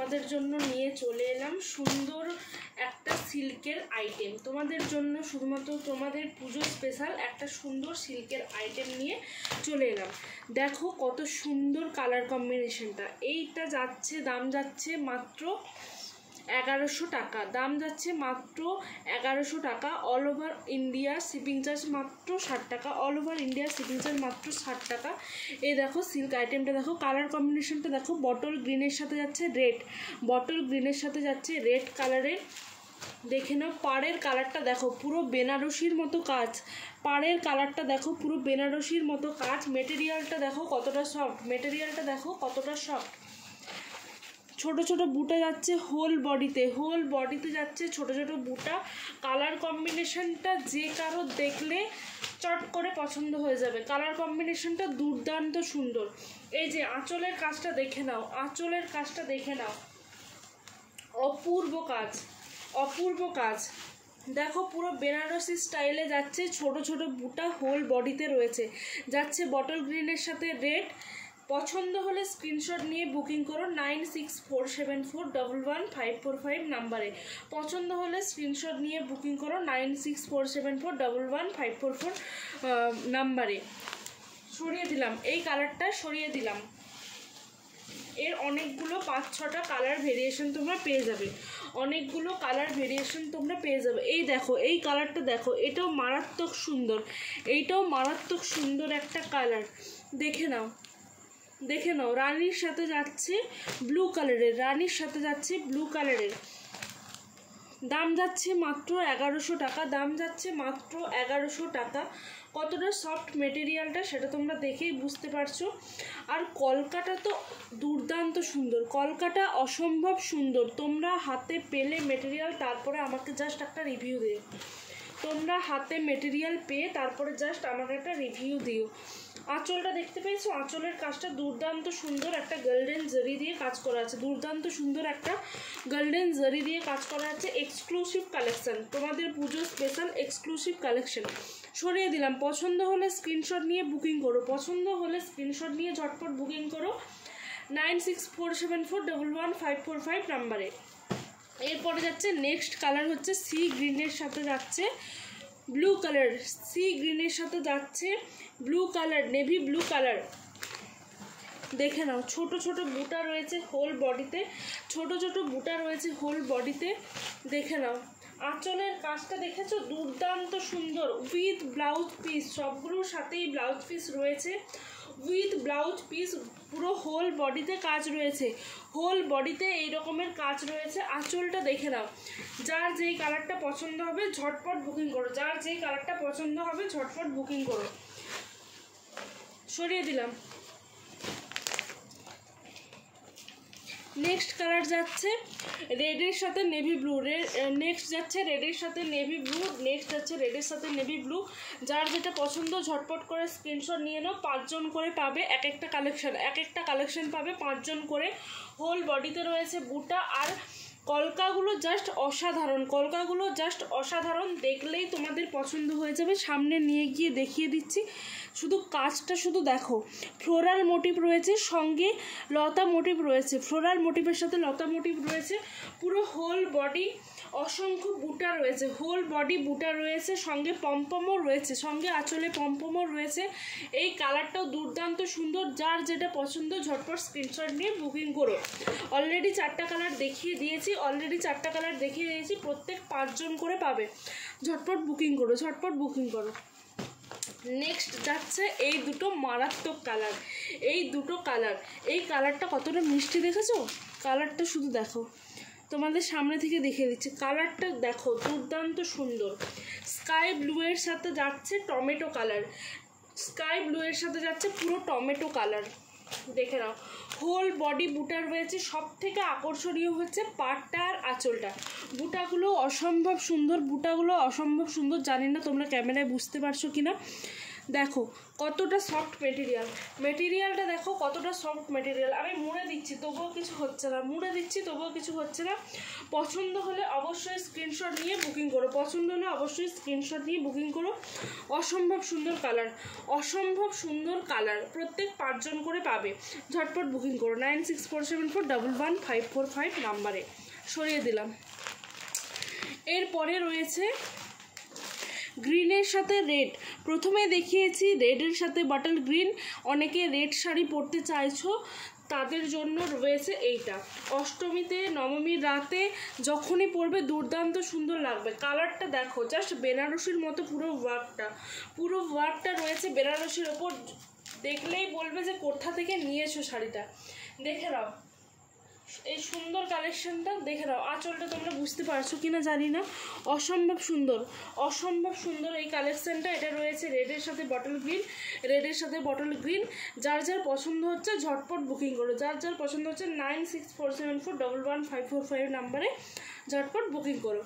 তোমাদের জন্য নিয়ে চলে এলাম সুন্দর একটা সিল্কের আইটেম। তোমাদের জন্য শুধুমাত্র তোমাদের পুজো স্পেশাল একটা সুন্দর সিল্কের আইটেম নিয়ে চলে এলাম। দেখো কত সুন্দর কালার কম্বিনেশনটা। এইটা যাচ্ছে, দাম যাচ্ছে মাত্র 1100 টাকা। দাম যাচ্ছে মাত্র 1100 টাকা। All over India shipping charge মাত্র 60 টাকা। All over India shipping charge মাত্র 60 টাকা। এই দেখো সিল্ক আইটেমটা দেখো, কালার কম্বিনেশনটা দেখো। বটল গ্রিনের সাথে যাচ্ছে রেড, বটল গ্রিনের সাথে যাচ্ছে রেড কালারের। দেখে নাও পাড়ের কালারটা দেখো, পুরো বেনারসির মতো কাজ। পাড়ের কালারটা দেখো, পুরো বেনারসির মতো কাজ। মেটেরিয়ালটা দেখো কতটা সফট, মেটেরিয়ালটা দেখো কতটা সফট। ছোট ছোট বুটা যাচ্ছে হোল বডিতে, হোল বডিতে যাচ্ছে ছোট ছোট বুটা। কালার কম্বিনেশনটা যে কারো দেখলে চট করে পছন্দ হয়ে যাবে। কালার কম্বিনেশনটা দুর্দান্ত সুন্দর। এই যে আঁচলের কাজটা দেখে নাও, আঁচলের কাজটা দেখে নাও, অপূর্ব কাজ, অপূর্ব কাজ। দেখো পুরো বেনারসি স্টাইলে যাচ্ছে, ছোট ছোট বুটা হোল বডিতে রয়েছে। যাচ্ছে বটল গ্রিনের সাথে রেড। পছন্দ হলে স্ক্রিনশট নিয়ে বুকিং করো 9647411545 নাম্বারে। পছন্দ হলে স্ক্রিনশট নিয়ে বুকিং করো 9647411544 নাম্বারে। সরিয়ে দিলাম এই কালারটা, সরিয়ে দিলাম। এর অনেকগুলো 5-6টা কালার ভেরিয়েশন তোমরা পেয়ে যাবে, অনেকগুলো কালার ভেরিয়েশন তোমরা পেয়ে যাবে। এই দেখো এই কালারটা দেখো, এটাও মারাত্মক সুন্দর, এইটাও মারাত্মক সুন্দর একটা কালার। দেখে নাও, দেখে নাও। রানীর সাথে যাচ্ছে ব্লু কালারের, রানীর সাথে যাচ্ছে ব্লু কালারের। দাম যাচ্ছে মাত্র 1100 টাকা। দাম যাচ্ছে মাত্র 1100 টাকা। কতটা সফট মেটেরিয়ালটা সেটা তোমরা দেখেই বুঝতে পারছো। আর কলকাটা তো দুর্দান্ত সুন্দর, কলকাটা অসম্ভব সুন্দর। তোমরা হাতে পেলে মেটেরিয়াল তারপরে আমাকে জাস্ট একটা রিভিউ দিও। তোমরা হাতে মেটেরিয়াল পেয়ে তারপরে জাস্ট আমাকে একটা রিভিউ দিও। আঁচলটা দেখতে পেয়েছো, আঁচলের কাজটা দুর্দান্ত সুন্দর, একটা গোল্ডেন জারি দিয়ে কাজ করা আছে। দুর্দান্ত সুন্দর একটা গোল্ডেন জারি দিয়ে কাজ করা আছে। এক্সক্লুসিভ কালেকশন, তোমাদের পুজো স্পেশাল এক্সক্লুসিভ কালেকশন। সরিয়ে দিলাম। পছন্দ হলে স্ক্রিনশট নিয়ে বুকিং করো, পছন্দ হলে স্ক্রিনশট নিয়ে ঝটপট বুকিং করো 9647411545 নাম্বারে। এরপরে যাচ্ছে নেক্সট কালার হচ্ছে সি গ্রিনের সাথে যাচ্ছে ব্লু কালার, সি গ্রিনের সাথে যাচ্ছে blue colour, navy blue colour. দেখে নাও ছোট ছোট বুটা রয়েছে হোল বডিতে, ছোট ছোট বুটা রয়েছে হোল বডিতে। দেখে নাও আঁচলের কাজটা দেখেছো, দুর্দান্ত সুন্দর। উইথ ব্লাউজ পিস, সবগুলোর সাথেই ব্লাউজ পিস রয়েছে। উইথ ব্লাউজ পিস, পুরো হোল বডিতে কাজ রয়েছে, হোল বডিতে এই রকমের কাজ রয়েছে। আঁচলটা দেখে নাও। যার যেই কালারটা পছন্দ হবে ঝটপট বুকিং করো, যার যেই কালারটা পছন্দ হবে ঝটপট বুকিং করো। সরিয়ে দিলাম। নেক্সট কালার যাচ্ছে রেডের সাথে নেভি ব্লু, নেক্সট যাচ্ছে রেডের সাথে নেভি ব্লু, নেক্সট যাচ্ছে রেডের সাথে নেভি ব্লু। যার যেটা পছন্দ ঝটপট করে স্ক্রিনশট নিয়ে নাও। 5 জন করে পাবে এক একটা কালেকশন, এক একটা কালেকশন পাবে 5 জন করে। হোল বডিতে রয়েছে বুটা। আর কলকাগুলো জাস্ট অসাধারণ, কলকাগুলো জাস্ট অসাধারণ। দেখলেই তোমাদের পছন্দ হয়ে যাবে। সামনে নিয়ে গিয়ে দেখিয়ে দিচ্ছি, শুধু কাজটা শুধু দেখো। ফ্লোরাল মোটিভ রয়েছে, সঙ্গে লতা মোটিভ রয়েছে, ফ্লোরাল মোটিভের সাথে লতা মোটিভ রয়েছে। পুরো হোল বডি অসংখ্য বুটা রয়েছে, হোল বডি বুটা রয়েছে, সঙ্গে পমপমও রয়েছে, সঙ্গে আঁচলে পমপমও রয়েছে। এই কালারটাও দুর্দান্ত সুন্দর। যার যেটা পছন্দ ঝটপট স্ক্রিনশট নিয়ে বুকিং করো। অলরেডি 4টা কালার দেখিয়ে দিয়েছি, অলরেডি 4টা কালার দেখিয়ে দিয়েছি। প্রত্যেক 5 জন করে পাবে। ঝটপট বুকিং করো, ঝটপট বুকিং করো। নেক্সট যাচ্ছে এই দুটো মারাত্মক কালার, এই দুটো কালার। এই কালারটা কতটা মিষ্টি দেখেছো, কালারটা শুধু দেখো, তোমাদের সামনে থেকে দেখিয়ে দিচ্ছি। কালারটা দেখো দুর্দান্ত সুন্দর। স্কাই ব্লু এর সাথে যাচ্ছে টমেটো কালার, স্কাই ব্লু এর সাথে যাচ্ছে পুরো টমেটো কালার। দেখে নাও হোল বডি বুটা রয়েছে। সব থেকে আকর্ষণীয় হচ্ছে পাটটা আর আঁচলটা। বুটাগুলো অসম্ভব সুন্দর, বুটাগুলো অসম্ভব সুন্দর। জানি না তোমরা ক্যামেরায় বুঝতে পারছো কিনা। দেখো কতটা সফট মেটেরিয়ালটা দেখো কতটা সফট মেটেরিয়াল। আমি মুড়ে দিচ্ছি তবুও কিছু হচ্ছে না, মুড়ে দিচ্ছি তবুও কিছু হচ্ছে না। পছন্দ হলে অবশ্যই স্ক্রিনশট নিয়ে বুকিং করো, পছন্দ হলে অবশ্যই স্ক্রিনশট নিয়ে বুকিং করো। অসম্ভব সুন্দর কালার, অসম্ভব সুন্দর কালার, প্রত্যেক 5 জন করে পাবে। ঝটপট বুকিং করো 9647411545 নাম্বারে। সরিয়ে দিলাম। এরপরে রয়েছে গ্রিনের সাথে রেড। প্রথমে দেখিয়েছি রেডের সাথে বাটল গ্রিন, অনেকে রেড শাড়ি পরতে চাইছো তাদের জন্য রয়েছে এইটা। অষ্টমীতে নবমীর রাতে যখনই পরবে দুর্দান্ত সুন্দর লাগবে। কালারটা দেখো, জাস্ট বেনারসির মতো পুরো ওয়ার্কটা রয়েছে বেনারসির ওপর। দেখলেই বলবে যে কোথা থেকে নিয়েছো শাড়িটা। দেখে নাও এই সুন্দর কালেকশনটা, দেখে নাও। আঁচলটা তোমরা বুঝতে পারছো কিনা জানি না, অসম্ভব সুন্দর, অসম্ভব সুন্দর এই কালেকশনটা। এটা রয়েছে রেডের সাথে বটল গ্রিন। যার যার পছন্দ হচ্ছে ঝটপট বুকিং করো, যার যার পছন্দ হচ্ছে 9647411545 নাম্বারে ঝটপট বুকিং করো।